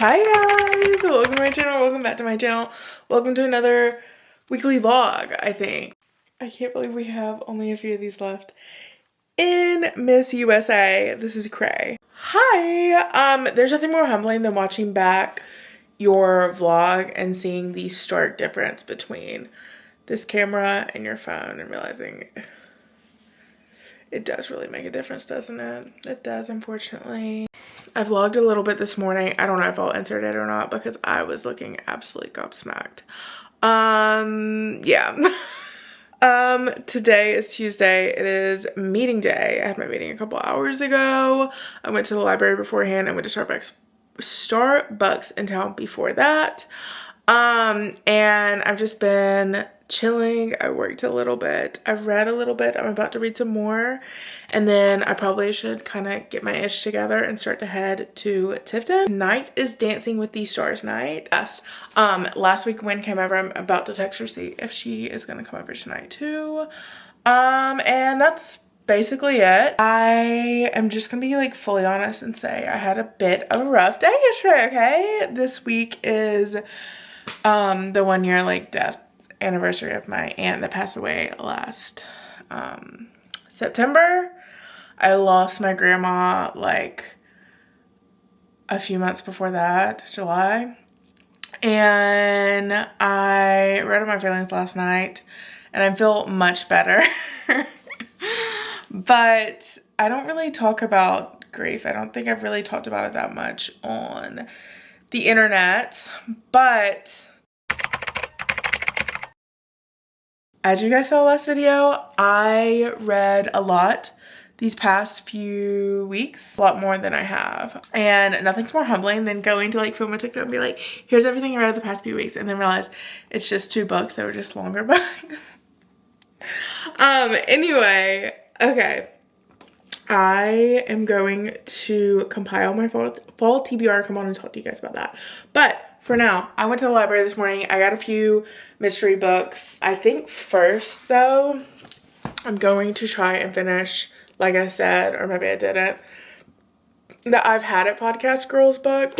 Hi guys, welcome to my channel, welcome back to my channel, welcome to another weekly vlog, I think. I can't believe we have only a few of these left. In Miss USA, this is Cray. Hi, there's nothing more humbling than watching back your vlog and seeing the stark difference between this camera and your phone and realizing it does really make a difference, doesn't it? It does, unfortunately. I vlogged a little bit this morning. I don't know if I'll insert it or not because I was looking absolutely gobsmacked. Yeah. Today is Tuesday. It is meeting day. I had my meeting a couple hours ago. I went to the library beforehand. I went to Starbucks in town before that. And I've just been chilling. I worked a little bit. I've read a little bit. I'm about to read some more. And then I probably should kind of get my ish together and start to head to Tifton. Tonight is Dancing with the Stars night. Yes. Last week Wynn came over. I'm about to text her, see if she is going to come over tonight too. And that's basically it. I am just gonna be like fully honest and say I had a bit of a rough day yesterday, okay? This week is the 1 year like death anniversary of my aunt that passed away last September. I lost my grandma like a few months before that, July. And I read on my feelings last night and I feel much better. But I don't really talk about grief. I don't think I've really talked about it that much on the internet, but as you guys saw last video, I read a lot these past few weeks, a lot more than I have. And nothing's more humbling than going to like film a TikTok and be like, here's everything I read the past few weeks, and then realize it's just 2 books that were just longer books. Anyway, okay. I am going to compile my fall TBR, come on and talk to you guys about that. But for now, I went to the library this morning. I got a few mystery books. I think first though, I'm going to try and finish, like I said, or maybe I didn't, the I've Had It Podcast Girls book.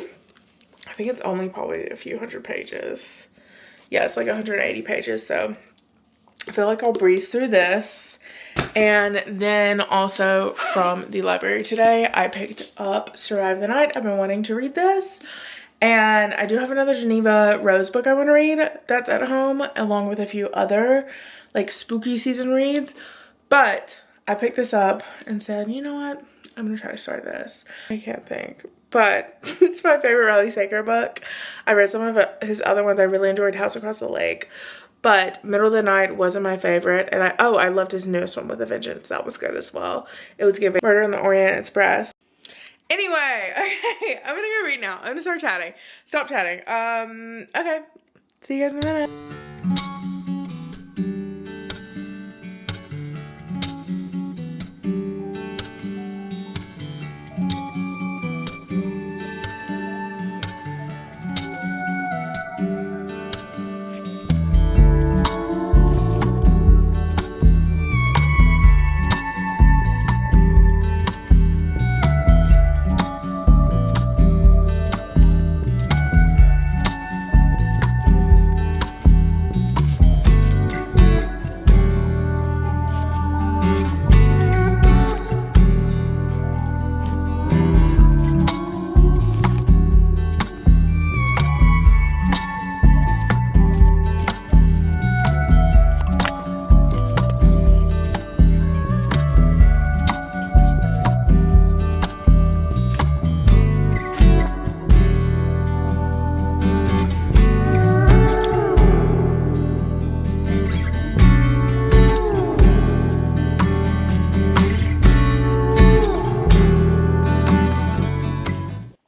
I think it's only probably a few hundred pages. Yeah, it's like 180 pages, so I feel like I'll breeze through this. And then also from the library today, I picked up Survive the Night. I've been wanting to read this. And I do have another Geneva Rose book I want to read that's at home, along with a few other like spooky season reads. But I picked this up and said, you know what? I'm going to try to start this. I can't think. But it's my favorite Riley Sager book. I read some of his other ones. I really enjoyed House Across the Lake. But Middle of the Night wasn't my favorite. And I loved his newest one, With a Vengeance. That was good as well. It was giving Murder on the Orient Express. Anyway, okay, I'm gonna go read now. I'm gonna start chatting. Stop chatting. Okay. See you guys in a minute.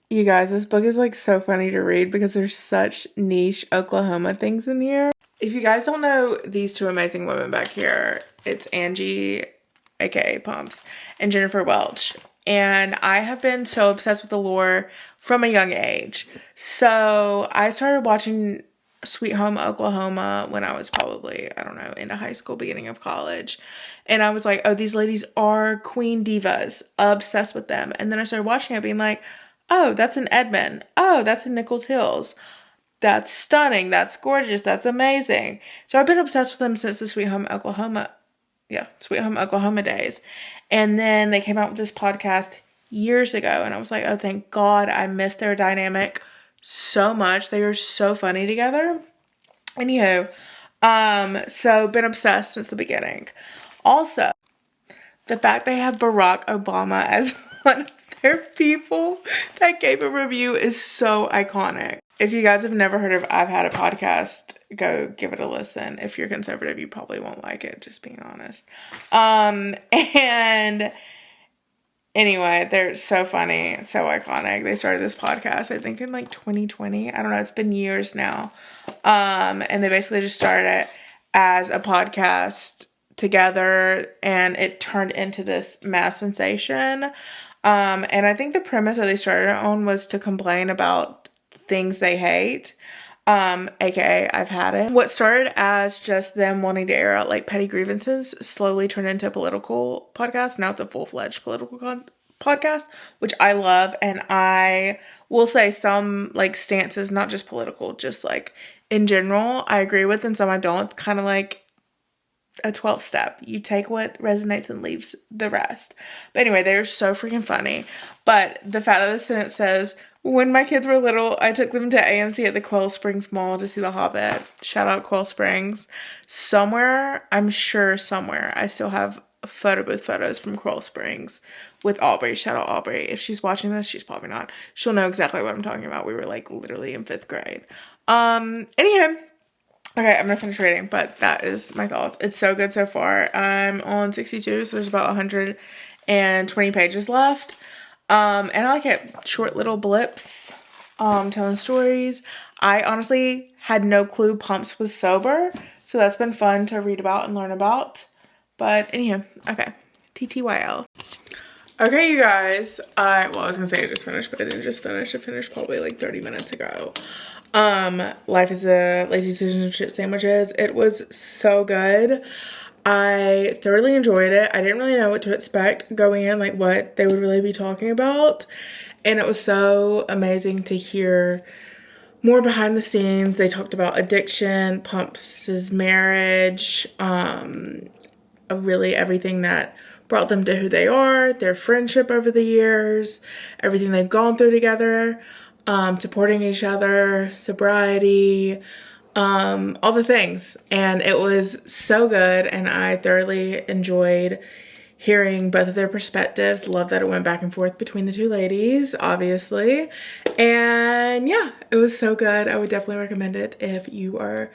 You guys, this book is like so funny to read because there's such niche Oklahoma things in here. If you guys don't know these two amazing women back here, it's Angie, aka Pumps, and Jennifer Welch. And I have been so obsessed with the lore from a young age. So I started watching Sweet Home Oklahoma when I was probably, I don't know, into high school, beginning of college. And I was like, oh, these ladies are queen divas, obsessed with them. And then I started watching it being like, Oh, that's in Edmond. Oh, that's in Nichols Hills. That's stunning. That's gorgeous. That's amazing. So I've been obsessed with them since the Sweet Home Oklahoma, Sweet Home Oklahoma days. And then they came out with this podcast years ago, and I was like, oh, thank God. I miss their dynamic so much. They are so funny together. Anywho, so been obsessed since the beginning. Also, the fact they have Barack Obama as one of their people that gave a review is so iconic. If you guys have never heard of I've Had a Podcast, go give it a listen. If you're conservative, you probably won't like it, just being honest. And anyway, they're so funny, so iconic. They started this podcast, I think in like 2020. I don't know, it's been years now. And they basically just started it as a podcast together, and it turned into this mass sensation. And I think the premise that they started it on was to complain about things they hate. AKA I've had it. What started as just them wanting to air out like petty grievances slowly turned into a political podcast. Now it's a full-fledged political podcast, which I love. And I will say some like stances, not just political, just like in general, I agree with, and some I don't. It's kind of like a 12-step. You take what resonates and leaves the rest. But anyway, they're so freaking funny. But the fact that the sentence says, when my kids were little, I took them to AMC at the Quail Springs Mall to see The Hobbit. Shout out Quail Springs. Somewhere, I'm sure somewhere, I still have photo booth photos from Quail Springs with Aubrey. Shout out Aubrey. If she's watching this, she's probably not. She'll know exactly what I'm talking about. We were like literally in 5th grade. Anyhow. Okay, I'm gonna finish reading, but that is my thoughts. It's so good so far. I'm on 62, so there's about 120 pages left. And I like it. Short little blips, telling stories. I honestly had no clue Pumps was sober, so that's been fun to read about and learn about. But anyhow, okay, TTYL. Okay, you guys, I was gonna say I just finished, but I didn't just finish. I finished probably like 30 minutes ago. Life is a Lazy Susan of Shit Sandwiches. It was so good. I thoroughly enjoyed it. I didn't really know what to expect going in, like what they would really be talking about. And it was so amazing to hear more behind the scenes. They talked about addiction, Pumps' marriage, really everything that brought them to who they are, their friendship over the years, everything they've gone through together. Supporting each other, sobriety, all the things. And it was so good, and I thoroughly enjoyed hearing both of their perspectives. Love that it went back and forth between the two ladies, obviously. And yeah, it was so good. I would definitely recommend it if you are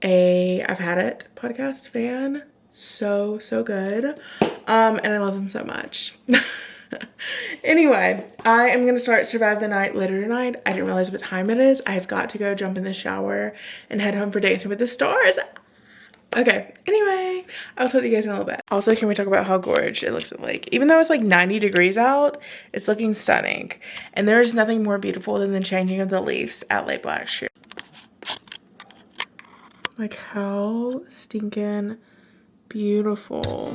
a I've Had It podcast fan. So good. And I love them so much. Anyway, I am going to start Survive the Night later tonight. I didn't realize what time it is. I've got to go jump in the shower and head home for Dancing with the Stars. Okay, anyway, I'll talk to you guys in a little bit. Also, can we talk about how gorgeous it looks at the lake? Even though it's like 90 degrees out, it's looking stunning. And there's nothing more beautiful than the changing of the leaves at Lake Blackshear. Like, how stinking beautiful.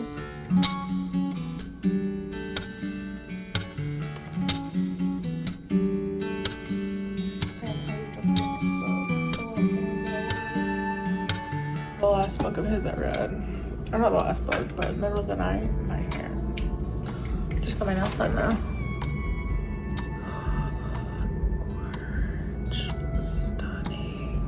The last book of his I read, or not the last book, but Middle of the Night. My hair just got my nails done now. Gorgeous, stunning.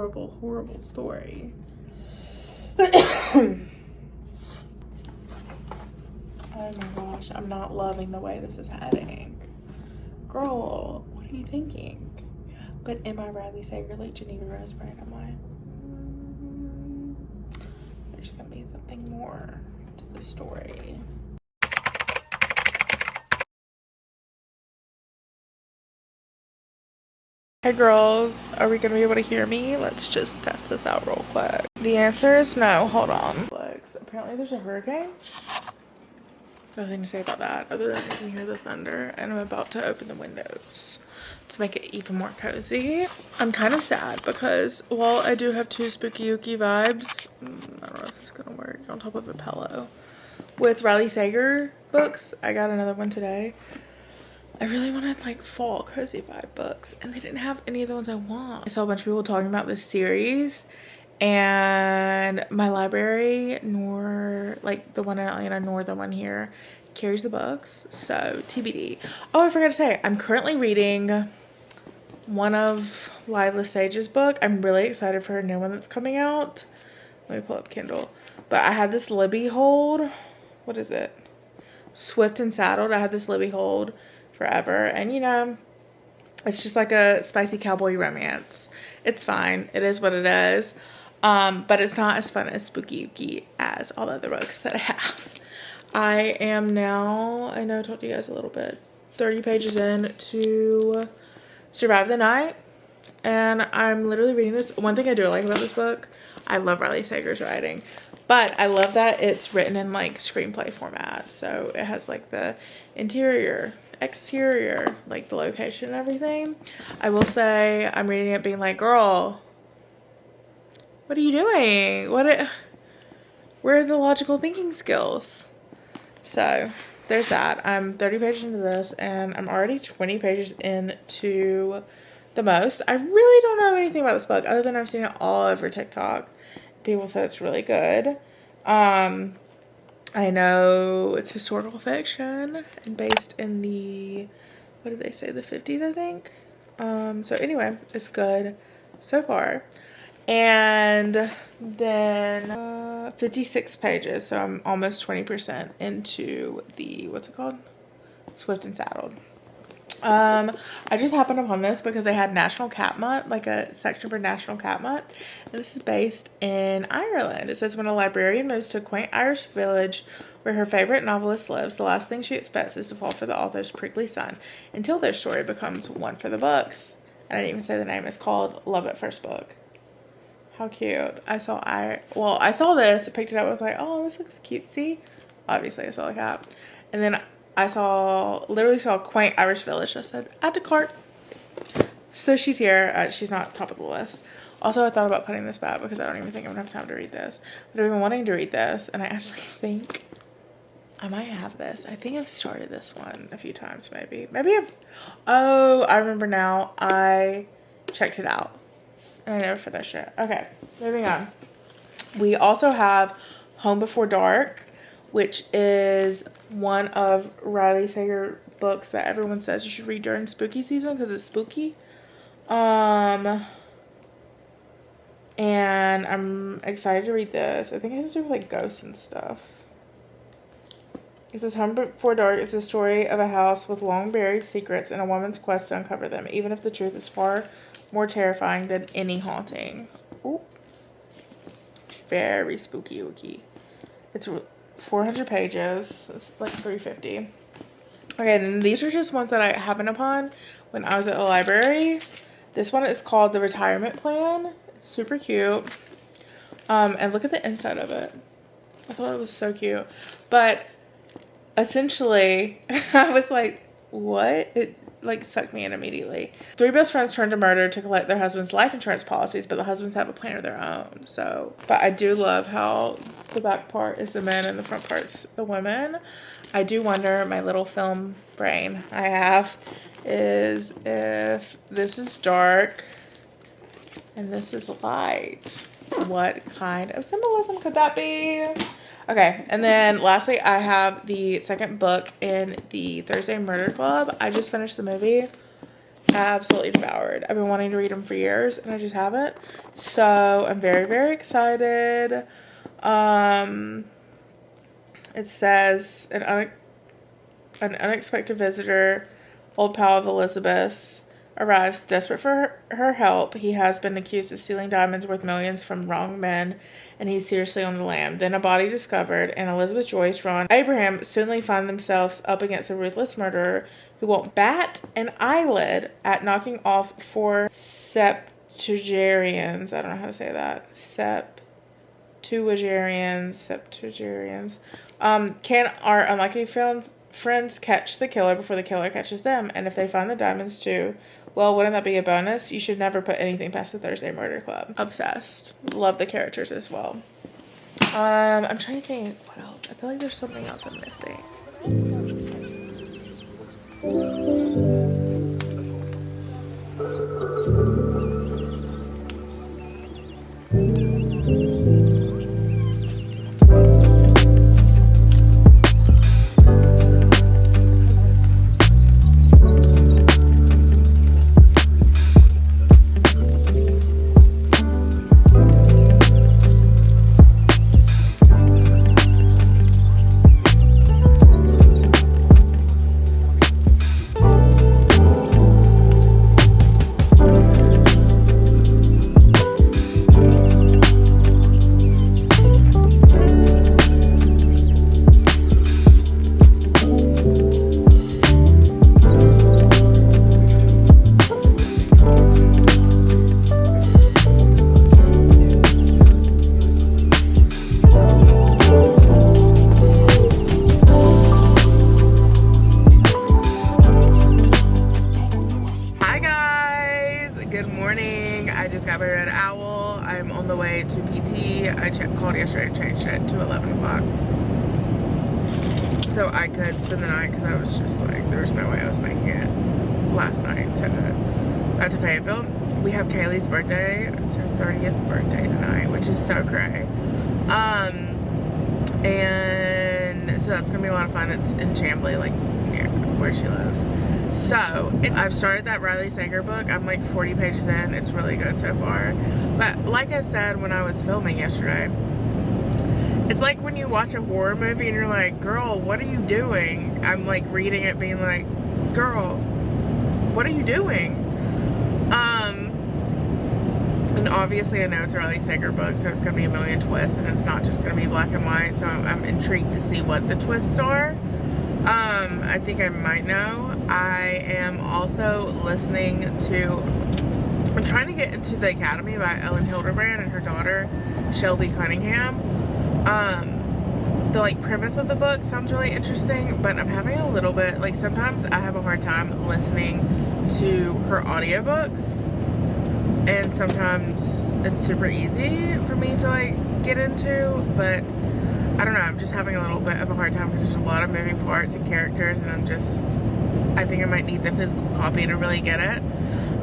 horrible, horrible story. Oh my gosh, I'm not loving the way this is heading. Girl, what are you thinking? But am I Riley Sager like Geneva Rose Brand? Am I? There's gonna be something more to the story. Hey girls, are we gonna be able to hear me? Let's just test this out real quick. The answer is no. Hold on. Apparently there's a hurricane. Nothing to say about that other than you can hear the thunder, and I'm about to open the windows to make it even more cozy. I'm kind of sad because while I do have 2 spooky ooky vibes, I don't know if this is gonna work on top of a pillow. With Riley Sager books, I got another one today. I really wanted like fall cozy vibe books, and they didn't have any of the ones I want. I saw a bunch of people talking about this series, and my library, nor like the one in Atlanta nor the one here, carries the books, so TBD. Oh, I forgot to say, I'm currently reading one of Lila Sage's book. I'm really excited for her new one that's coming out. Let me pull up Kindle. But I had this Libby hold. What is it? Swift and Saddled. I had this Libby hold forever, and you know, it's just like a spicy cowboy romance. It's fine. It is what it is. But it's not as fun as Spooky Ooky as all the other books that I have. I am now, I know I told you guys a little bit, 30 pages in to Survive the Night, and I'm literally reading this. One thing I do like about this book, I love Riley Sager's writing, but I love that it's written in like screenplay format. So it has like the interior, exterior, like the location and everything. I will say I'm reading it being like, girl, what are you doing? Where are the logical thinking skills? So there's that. I'm 30 pages into this, and I'm already 20 pages into the most. I really don't know anything about this book other than I've seen it all over TikTok. People said it's really good. I know it's historical fiction and based in the, what did they say, the 50s, I think. So anyway, it's good so far. And then 56 pages, so I'm almost 20% into the, what's it called? Swift and Saddled. I just happened upon this because they had National Cat Month, like a section for National Cat Month, and this is based in Ireland. It says when a librarian moves to a quaint Irish village where her favorite novelist lives, the last thing she expects is to fall for the author's prickly son until their story becomes one for the books. And I didn't even say the name. It's called Love at First Book. How cute. I saw this, I picked it up, I was like, oh, this looks cutesy. Obviously I saw the cat. And then I literally saw a quaint Irish village. I said, add to cart. So she's here. She's not top of the list. Also, I thought about putting this back because I don't even think I'm gonna have time to read this. But I've been wanting to read this, and I actually think I might have this. I think I've started this one a few times, maybe. Oh, I remember now. I checked it out. And I never finished it. Okay, moving on. We also have Home Before Dark, which is one of Riley Sager books that everyone says you should read during spooky season because it's spooky. And I'm excited to read this. I think it has to do with like ghosts and stuff. It says Home Before Dark is a story of a house with long buried secrets and a woman's quest to uncover them, even if the truth is far more terrifying than any haunting. Ooh. Very spooky ooky. It's 400 pages. It's like 350. Okay, then these are just ones that I happened upon when I was at the library. This one is called The Retirement Plan. It's super cute. And look at the inside of it. I thought it was so cute. But essentially, I was like, what? It like sucked me in immediately. 3 best friends turn to murder to collect their husband's life insurance policies, but the husbands have a plan of their own. So, but I do love how the back part is the men and the front part's the women. I do wonder, my little film brain I have, is if this is dark and this is light, what kind of symbolism could that be? Okay, and then lastly, I have the second book in the Thursday Murder Club. I just finished the movie, absolutely devoured. I've been wanting to read them for years and I just haven't. So I'm very, very excited. It says an unexpected visitor, old pal of Elizabeth's, arrives desperate for her help. He has been accused of stealing diamonds worth millions from wrong men, and he's seriously on the lam. Then a body discovered, and Elizabeth, Joyce, Ron, Abraham suddenly find themselves up against a ruthless murderer who won't bat an eyelid at knocking off 4 septuagenarians. I don't know how to say that. Septuagenarians. Can our unlucky friends catch the killer before the killer catches them? And if they find the diamonds too, well, wouldn't that be a bonus? You should never put anything past the Thursday Murder Club. Obsessed. Love the characters as well. I'm trying to think what else. I feel like there's something else I'm missing. So I could spend the night because I was just like, there was no way I was making it last night to Fayetteville. We have Kaylee's birthday. It's her 30th birthday tonight, which is so great. And so that's gonna be a lot of fun. It's in Chamblee, like near where she lives. So I've started that Riley Sager book. I'm like 40 pages in. It's really good so far. But like I said when I was filming yesterday, it's like when you watch a horror movie and you're like, girl, what are you doing? I'm like reading it being like, girl, what are you doing? And obviously I know it's a Riley Sager book, so it's going to be a million twists, and it's not just going to be black and white, so I'm intrigued to see what the twists are. I think I might know. I am also listening to, I'm trying to get into The Academy by Ellen Hildebrand and her daughter, Shelby Cunningham. The like premise of the book sounds really interesting, but I'm having a little bit, like sometimes I have a hard time listening to her audiobooks, and sometimes it's super easy for me to like get into, but I don't know, I'm just having a little bit of a hard time because there's a lot of moving parts and characters, and I think I might need the physical copy to really get it.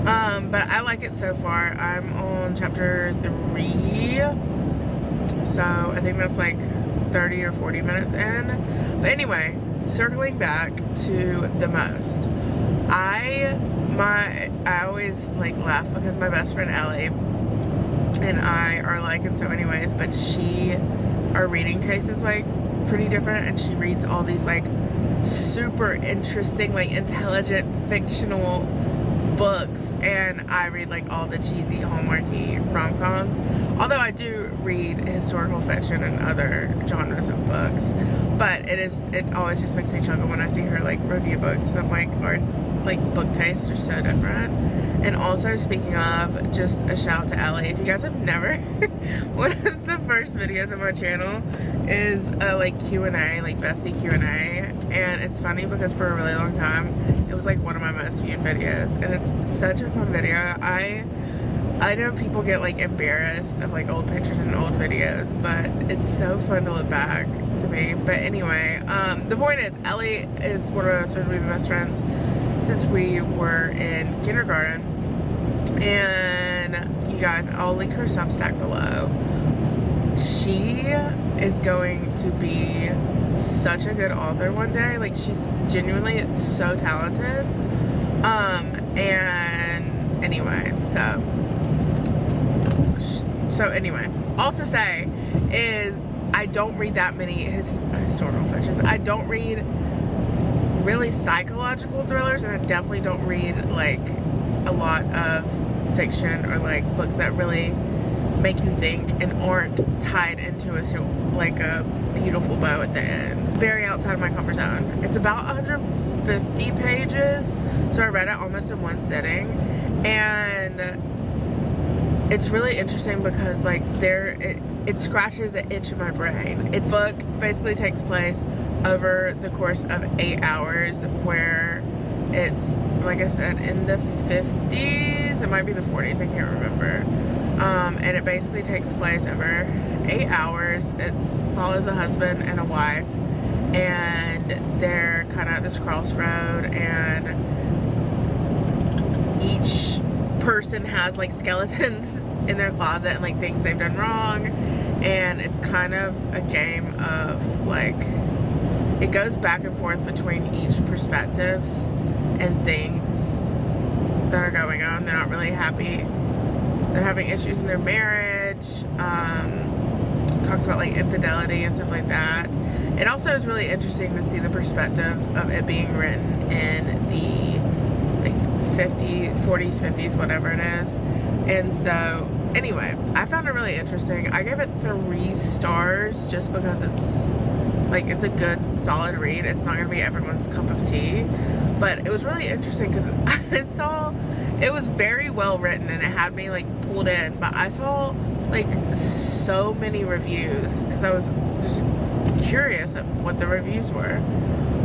But I like it so far. I'm on chapter 3. So I think that's like 30 or 40 minutes in. But anyway, circling back to the most. I always like laugh because my best friend Ellie and I are like in so many ways, but our reading taste is like pretty different, and she reads all these like super interesting, like intelligent, fictional books, and I read like all the cheesy Hallmarky rom-coms, although I do read historical fiction and other genres of books. But it always just makes me chuckle when I see her like review books. So I'm like, our like book tastes are so different. And also, speaking of, just a shout out to Ellie. If you guys have never, one of the first videos on my channel is a like Q&A, like bestie Q&A, and it's funny because for a really long time it was like one of my most viewed videos, and it's such a fun video. I know people get like embarrassed of like old pictures and old videos, but it's so fun to look back to me. But anyway, the point is, Ellie is one of us, we've been best friends since we were in kindergarten. And you guys, I'll link her Substack below. She is going to be such a good author one day. Like, she's genuinely, it's so talented. And anyway, so anyway, also say is I don't read that many historical fictions. I don't read really psychological thrillers, and I definitely don't read like a lot of fiction or like books that really make you think and aren't tied into a beautiful bow at the end. Very outside of my comfort zone. It's about 150 pages, so I read it almost in one sitting, and it's really interesting because like it scratches an itch in my brain. Its book basically takes place over the course of 8 hours, where it's, like I said, in the 50s, it might be the 40s, I can't remember. And it basically takes place over 8 hours. It follows a husband and a wife, and they're kind of at this crossroad, and each person has like skeletons in their closet and like things they've done wrong, and it's kind of a game of like, it goes back and forth between each perspectives and things that are going on. They're not really happy. They're having issues in their marriage. Talks about like infidelity and stuff like that. It also is really interesting to see the perspective of it being written in the like 40s, 50s, whatever it is. And so anyway, I found it really interesting. I gave it 3 stars just because it's a good solid read. It's not gonna be everyone's cup of tea, but it was really interesting because I saw it was very well written and it had me like pulled in, but I saw like so many reviews because I was just curious at what the reviews were.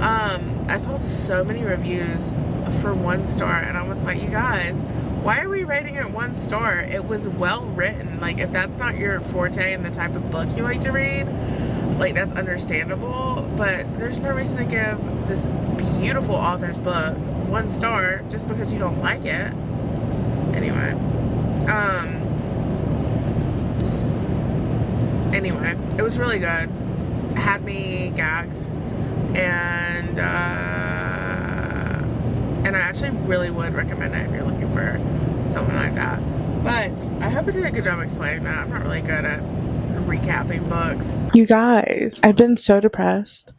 I saw so many reviews for 1 star, and I was like, you guys, why are we rating it 1 star? It was well written. Like, if that's not your forte and the type of book you like to read, like, that's understandable, but there's no reason to give this beautiful author's book 1 star just because you don't like it. Anyway, it was really good. It had me gagged, and I actually really would recommend it if you're looking for something like that. But I hope I did a good job explaining that. I'm not really good at recapping books. You guys, I've been so depressed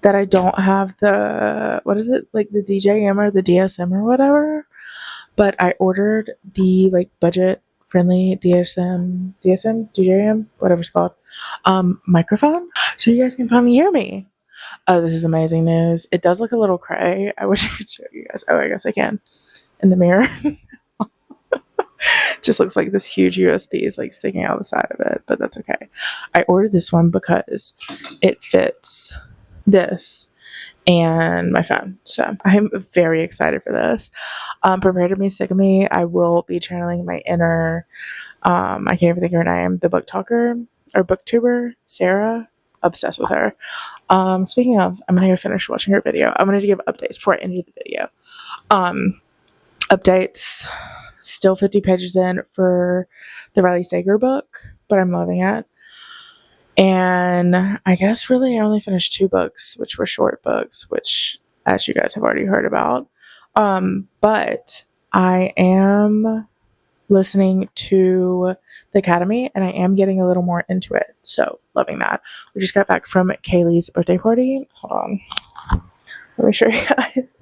that I don't have the, what is it, like the DJM or the DSM or whatever, but I ordered the like budget friendly DJM, whatever it's called, microphone, so you guys can finally hear me. Oh, this is amazing news. It does look a little cray. I wish I could show you guys. Oh, I guess I can in the mirror. Just looks like this huge USB is like sticking out the side of it, but that's okay. I ordered this one because it fits this and my phone, so I'm very excited for this. Prepare to be sick of me. I will be channeling my inner, I can't even think of her name, the book talker or booktuber, Sarah. Obsessed with her. Speaking of, I'm gonna go finish watching her video. I'm gonna give updates before I end the video. Updates. Still 50 pages in for the Riley Sager book, but I'm loving it. And I guess really I only finished 2 books, which were short books, which, as you guys have already heard about. But I am listening to The Academy, and I am getting a little more into it, so loving that. We just got back from Kaylee's birthday party. Hold on, let me show you guys.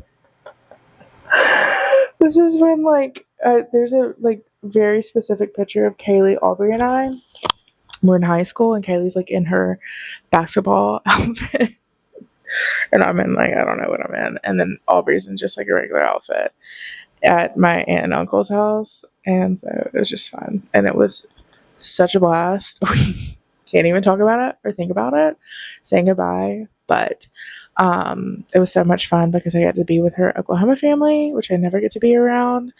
This is when like there's a like very specific picture of Kaylee, Aubrey, and I. We're in high school, and Kaylee's like in her basketball outfit, and I'm in like, I don't know what I'm in, and then Aubrey's in just like a regular outfit at my aunt and uncle's house. And so it was just fun, and it was such a blast. We can't even talk about it or think about it, saying goodbye, but it was so much fun because I got to be with her Oklahoma family, which I never get to be around,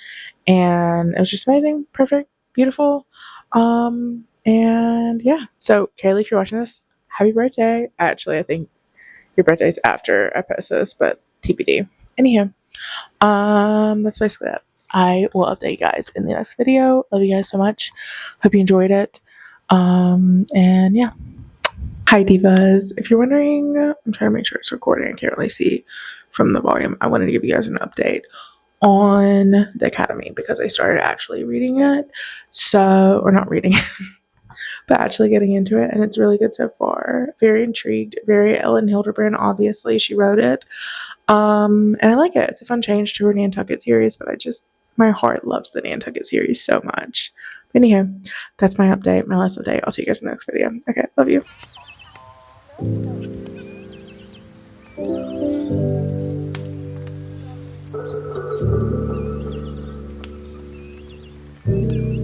and it was just amazing, perfect, beautiful. And yeah, so Kaylee, if you're watching this, happy birthday. Actually, I think your birthday's after I post this, but TBD. Anyhow, that's basically it. I will update you guys in the next video. Love you guys so much. Hope you enjoyed it. And yeah. Hi divas. If you're wondering, I'm trying to make sure it's recording. I can't really see from the volume. I wanted to give you guys an update on the Academy because I started actually reading it. So, or not reading it, but actually getting into it. And it's really good so far. Very intrigued. Very Ellen Hildebrand, obviously. She wrote it. And I like it. It's a fun change to her Nantucket series, but my heart loves the Nantucket series so much. But anyhow, that's my update, my last update. I'll see you guys in the next video. Okay, love you.